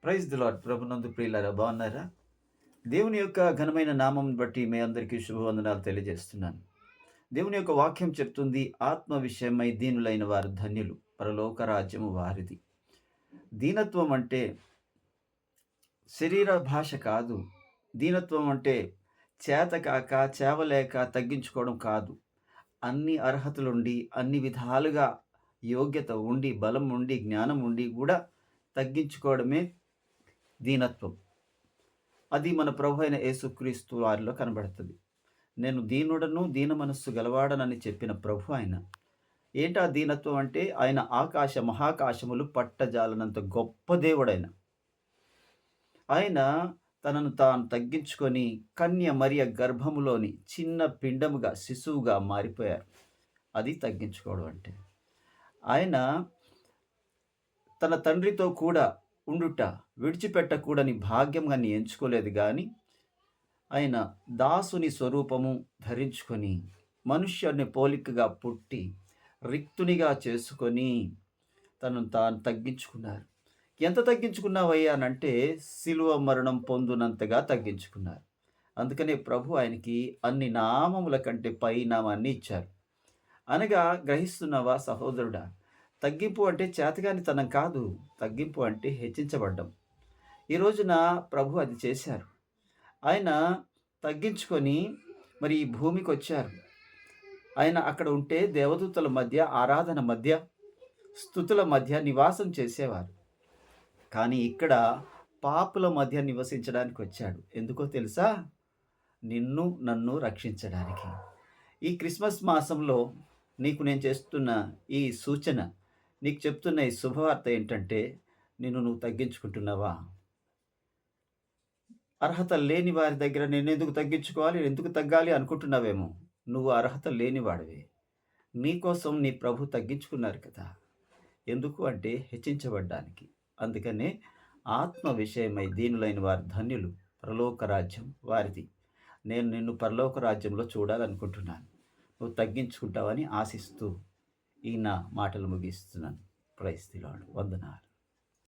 Praise the lord. ప్రభునందు ప్రియులారా, బాగున్నారా? దేవుని యొక్క ఘనమైన నామం బట్టి మీ అందరికీ శుభవందనాలు తెలియజేస్తున్నాను. దేవుని యొక్క వాక్యం చెప్తుంది, ఆత్మ విషయమై దీనులైన వారు ధన్యులు, పరలోక రాజ్యము వారిది. దీనత్వం అంటే శరీర భాష కాదు. దీనత్వం అంటే చేతకాక, చేవలేక తగ్గించుకోవడం కాదు. అన్ని అర్హతలుండి, అన్ని విధాలుగా యోగ్యత ఉండి, బలం ఉండి, జ్ఞానం ఉండి కూడా తగ్గించుకోవడమే దీనత్వం. అది మన ప్రభు అయిన యేసుక్రీస్తు వారిలో కనబడుతుంది. నేను దీనుడను, దీన మనస్సు గలవాడనని చెప్పిన ప్రభు ఆయన. ఏంటా దీనత్వం అంటే, ఆయన ఆకాశ మహాకాశములు పట్టజాలనంత గొప్ప దేవుడైన. ఆయన తనను తాను తగ్గించుకొని కన్య మరియ గర్భములోని చిన్న పిండముగా, శిశువుగా మారిపోయారు. అది తగ్గించుకోవడం అంటే. ఆయన తన తండ్రితో కూడా ఉండుట విడిచిపెట్టకూడని భాగ్యంగా ఎంచుకోలేదు గాని, ఆయన దాసుని స్వరూపము ధరించుకొని మనుష్యుని పోలికగా పుట్టి రిక్తునిగా చేసుకొని తనను తాను తగ్గించుకున్నారు. ఎంత తగ్గించుకున్నావయ్యా అనంటే, శిలువ మరణం పొందునంతగా తగ్గించుకున్నారు. అందుకనే ప్రభు ఆయనకి అన్ని నామముల కంటే పై నామాన్ని ఇచ్చారు. అనగా గ్రహిస్తున్నావా సహోదరుడా? తగ్గింపు అంటే చేతగానితనం కాదు. తగ్గింపు అంటే హెచ్చించబడ్డం. ఈ రోజున ప్రభు అది చేశారు. ఆయన తగ్గించుకొని మరి ఈ భూమికొచ్చారు. ఆయన అక్కడ ఉంటే దేవదూతల మధ్య, ఆరాధన మధ్య, స్తుతుల మధ్య నివాసం చేసేవారు. కానీ ఇక్కడ పాపుల మధ్య నివసించడానికి వచ్చాడు. ఎందుకో తెలుసా? నిన్ను నన్ను రక్షించడానికి. ఈ క్రిస్మస్ మాసంలో నీకు నేను చేస్తున్న ఈ సూచన, నీకు చెప్తున్న ఈ శుభవార్త ఏంటంటే, నువ్వు తగ్గించుకుంటున్నావా? అర్హత లేని వారి దగ్గర నేనెందుకు తగ్గించుకోవాలి, ఎందుకు తగ్గాలి అనుకుంటున్నావేమో. నువ్వు అర్హత లేనివాడివి. నీకోసం నీ ప్రభు తగ్గించుకున్నారు కదా. ఎందుకు అంటే హెచ్చించబడ్డానికి. అందుకనే ఆత్మ విషయమై దీనులైన వారు ధన్యులు, పరలోక రాజ్యం వారిది. నేను నిన్ను పరలోక రాజ్యంలో చూడాలనుకుంటున్నాను. నువ్వు తగ్గించుకుంటావని ఆశిస్తూ ఈ నా మాటలు ముగిస్తున్నాను. Praise the Lord. వందనాలు.